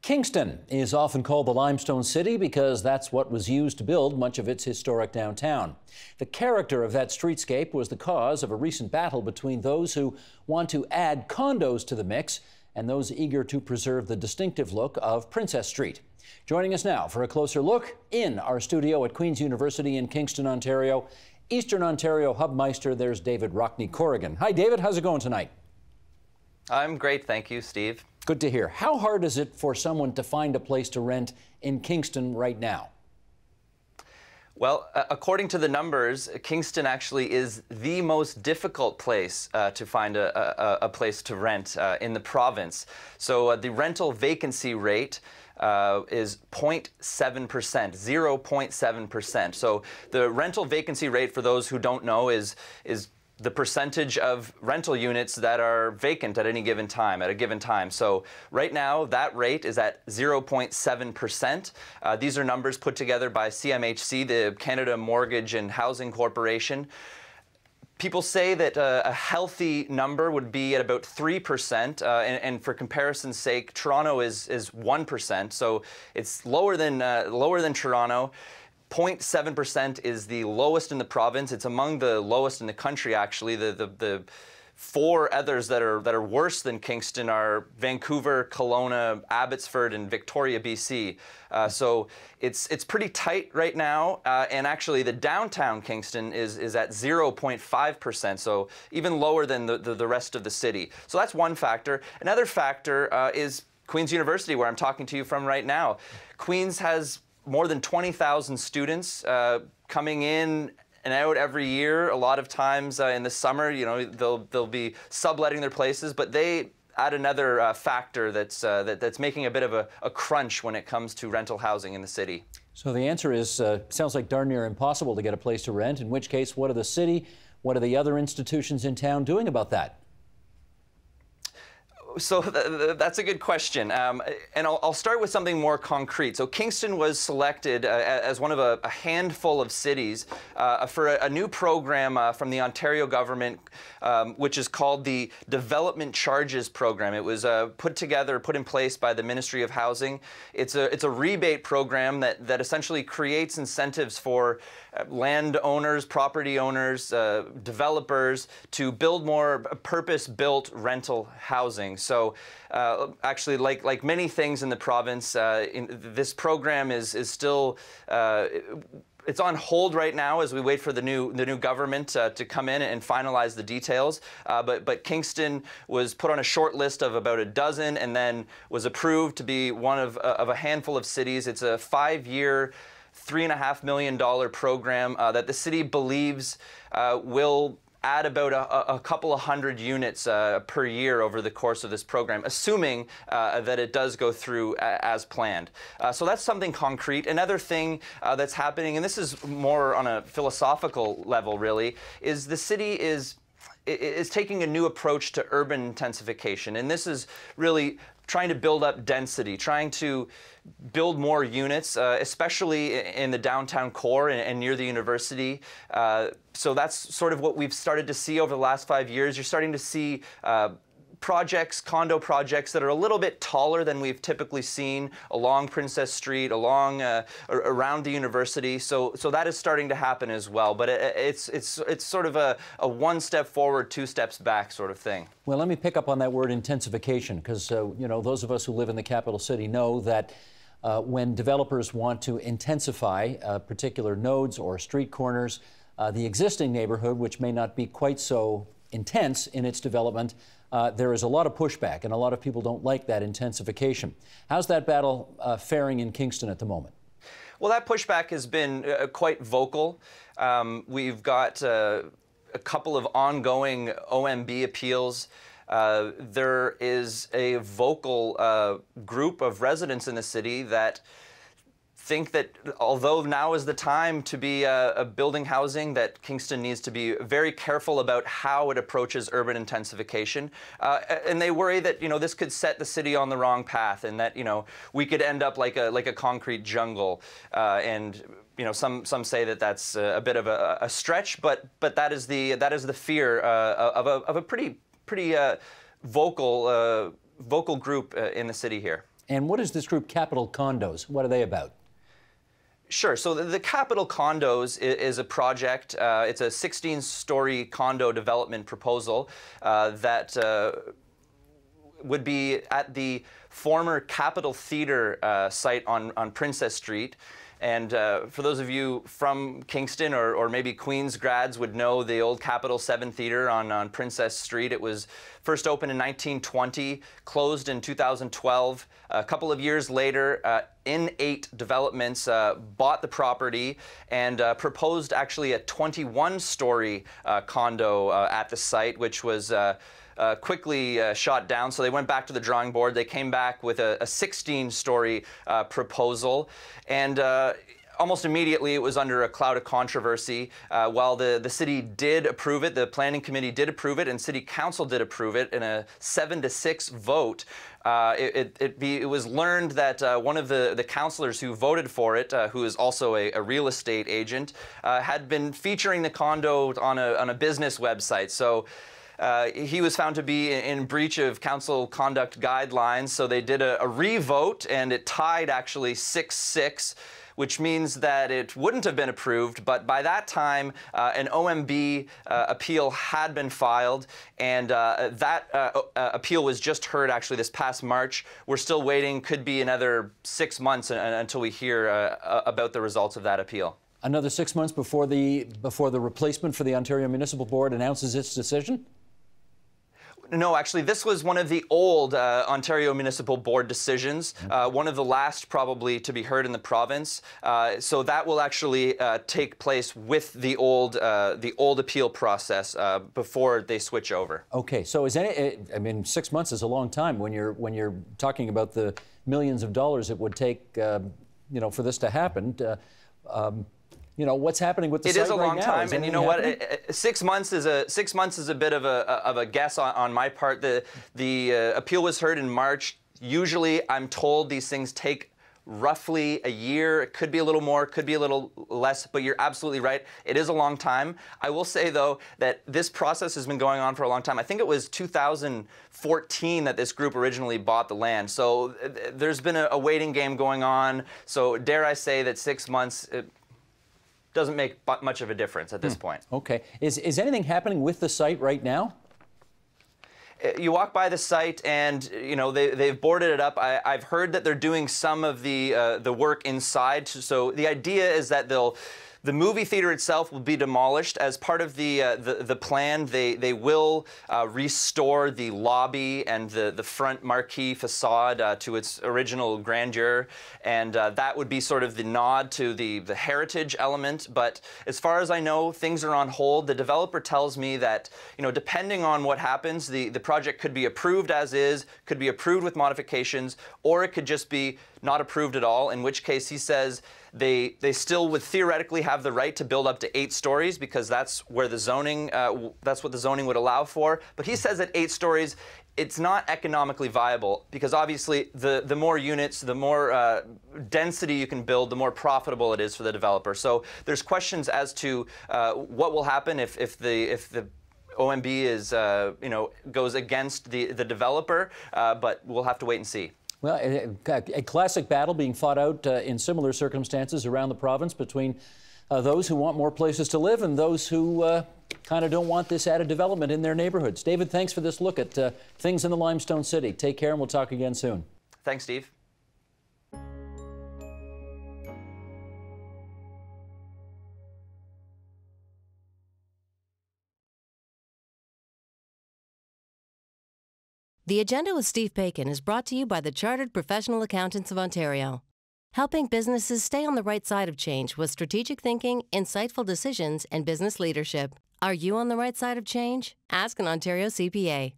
Kingston is often called the Limestone City because that's what was used to build much of its historic downtown. The character of that streetscape was the cause of a recent battle between those who want to add condos to the mix and those eager to preserve the distinctive look of Princess Street. Joining us now for a closer look in our studio at Queen's University in Kingston, Ontario, Eastern Ontario Hubmeister, there's David Rockne Corrigan. Hi, David. How's it going tonight? I'm great, thank you, Steve. Good to hear. How hard is it for someone to find a place to rent in Kingston right now? Well, according to the numbers, Kingston actually is the most difficult place to find a place to rent in the province. So the rental vacancy rate is 0.7%, 0.7%. So the rental vacancy rate, for those who don't know, is the percentage of rental units that are vacant at any given time, So right now, that rate is at 0.7%. These are numbers put together by CMHC, the Canada Mortgage and Housing Corporation. People say that a healthy number would be at about 3%, and for comparison's sake, Toronto is 1%, so it's lower than Toronto. 0.7% is the lowest in the province. It's among the lowest in the country, actually. The four others that are worse than Kingston are Vancouver, Kelowna, Abbotsford, and Victoria, BC. So it's pretty tight right now. And actually, the downtown Kingston is at 0.5%, so even lower than the rest of the city. So that's one factor. Another factor is Queen's University, where I'm talking to you from right now. Queen's has more than 20,000 students coming in and out every year. A lot of times in the summer, you know, they'll be subletting their places, but they add another factor that's making a bit of a crunch when it comes to rental housing in the city. So the answer is, sounds like darn near impossible to get a place to rent, in which case, what are the city, what are the other institutions in town doing about that? So that's a good question, and I'll start with something more concrete. So Kingston was selected as one of a handful of cities for a new program from the Ontario government, which is called the Development Charges Program. It was put in place by the Ministry of Housing. It's a rebate program that essentially creates incentives for landowners, property owners, developers to build more purpose-built rental housing. So actually, like many things in the province, this program is still it's on hold right now as we wait for the new government to come in and finalize the details. But Kingston was put on a short list of about a dozen, and then was approved to be one of a handful of cities. It's a 5-year, $3.5 million program that the city believes will add about a couple of hundred units per year over the course of this program, assuming that it does go through as planned. So that's something concrete. Another thing that's happening, and this is more on a philosophical level really, is the city is taking a new approach to urban intensification. And this is really trying to build up density, trying to build more units, especially in the downtown core and near the university. So that's sort of what we've started to see over the last 5 years. You're starting to see condo projects that are a little bit taller than we've typically seen along Princess Street, around the university. So that is starting to happen as well. But it's sort of a one step forward, two steps back sort of thing. Well, let me pick up on that word intensification, because you know, those of us who live in the capital city know that when developers want to intensify particular nodes or street corners, the existing neighborhood, which may not be quite so intense in its development, there is a lot of pushback, and a lot of people don't like that intensification. How's that battle faring in Kingston at the moment? Well, that pushback has been quite vocal. We've got a couple of ongoing OMB appeals. There is a vocal group of residents in the city that think that although now is the time to be building housing, that Kingston needs to be very careful about how it approaches urban intensification. And they worry that, you know, this could set the city on the wrong path, and that, you know, we could end up like a concrete jungle. And you know, some say that that's a bit of a stretch, but that is the fear of a pretty vocal group in the city here. And what is this group, Capital Condos? What are they about? Sure. So the Capital Condos is a project. It's a 16-story condo development proposal that would be at the former Capitol Theatre site on Princess Street. And for those of you from Kingston or maybe Queens grads would know the old Capitol 7 Theatre on Princess Street. It was first opened in 1920, closed in 2012. A couple of years later, In8 Developments bought the property and proposed actually a 21-story condo at the site, which was quickly shot down. So they went back to the drawing board. They came back with a 16-story proposal, and almost immediately it was under a cloud of controversy. While the city did approve it, the planning committee did approve it, and city council did approve it in a 7-6 vote. It was learned that one of the councillors who voted for it, who is also a real estate agent, had been featuring the condo on a business website. So he was found to be in breach of council conduct guidelines, so they did a re-vote, and it tied actually 6-6, which means that it wouldn't have been approved. But by that time, an OMB appeal had been filed, and that appeal was just heard actually this past March. We're still waiting. Could be another 6 months until we hear about the results of that appeal. Another 6 months before the replacement for the Ontario Municipal Board announces its decision? No, actually, this was one of the old Ontario Municipal Board decisions, one of the last probably to be heard in the province. So that will actually take place with the old appeal process before they switch over. Okay, so I mean, 6 months is a long time when you're talking about the millions of dollars it would take, you know, for this to happen. You know, what's happening with the site right now? It is a long time, and you know what? 6 months is a bit of a guess on my part. The appeal was heard in March. Usually, I'm told these things take roughly a year. It could be a little more, could be a little less, but you're absolutely right. It is a long time. I will say, though, that this process has been going on for a long time. I think it was 2014 that this group originally bought the land. So there's been a waiting game going on. So dare I say that 6 months doesn't make much of a difference at this point. Okay. Is anything happening with the site right now? You walk by the site, and you know they've boarded it up. I've heard that they're doing some of the work inside. So the idea is that the movie theater itself will be demolished. As part of the plan, they will restore the lobby and the front marquee facade to its original grandeur, and that would be sort of the nod to the heritage element. But as far as I know, things are on hold. The developer tells me that, you know, depending on what happens, the project could be approved as is, could be approved with modifications, or it could just be not approved at all, in which case he says they still would theoretically have the right to build up to 8 stories, because that's where the zoning, that's what the zoning would allow for. But he says at 8 stories, it's not economically viable, because obviously the more units, the more density you can build, the more profitable it is for the developer. So there's questions as to what will happen if the OMB is you know, goes against the developer, but we'll have to wait and see. Well, a classic battle being fought out in similar circumstances around the province between those who want more places to live and those who kind of don't want this added development in their neighborhoods. David, thanks for this look at things in the Limestone City. Take care, and we'll talk again soon. Thanks, Steve. The Agenda with Steve Paikin is brought to you by the Chartered Professional Accountants of Ontario, helping businesses stay on the right side of change with strategic thinking, insightful decisions, and business leadership. Are you on the right side of change? Ask an Ontario CPA.